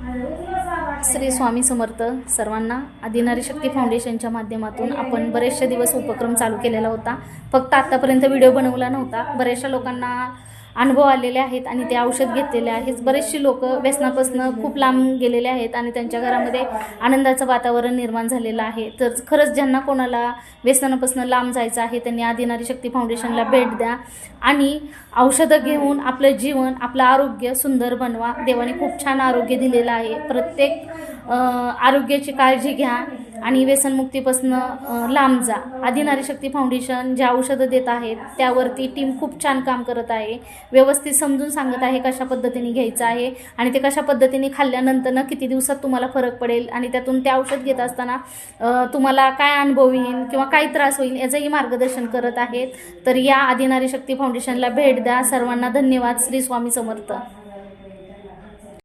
श्री स्वामी समर्थ सर्वांना. आदिनारी शक्ती फाउंडेशनच्या माध्यमातून आपण बरेचसे दिवस उपक्रम चालू केलेला होता. फक्त आतापर्यंत व्हिडिओ बनवला नव्हता. बरेचशा लोकांना अनुभव आलेले आहेत आणि ते औषध घेतलेले आहेत. बरेचसे लोक व्यसनापासून खूप लांब गेलेले आहेत आणि त्यांच्या घरामध्ये आनंदाचं वातावरण निर्माण झालेलं आहे. तर खरंच ज्यांना कोणाला व्यसनापासून लांब जायचं आहे त्यांनी आदिनारी शक्ती फाउंडेशनला भेट द्या आणि औषधं घेऊन आपलं जीवन, आपलं आरोग्य सुंदर बनवा. देवाने खूप छान आरोग्य दिलेलं आहे. प्रत्येक आरोग्याची काळजी घ्या आणि व्यसनमुक्तीपासून लांब जा. आदिनारी शक्ती फाउंडेशन ज्या औषधं देत आहेत त्यावरती टीम खूप छान काम करत आहे. व्यवस्थित समजून सांगत आहे कशा पद्धतीने घ्यायचं आहे आणि ते कशा पद्धतीने खाल्ल्यानंतर किती दिवसात तुम्हाला फरक पडेल आणि त्यातून ते औषध घेत असताना तुम्हाला काय अनुभव येईल किंवा काय त्रास होईल याचंही मार्गदर्शन करत आहेत. तर या आदिनारी शक्ती फाउंडेशनला भेट द्या. सर्वांना धन्यवाद. श्री स्वामी समर्थ.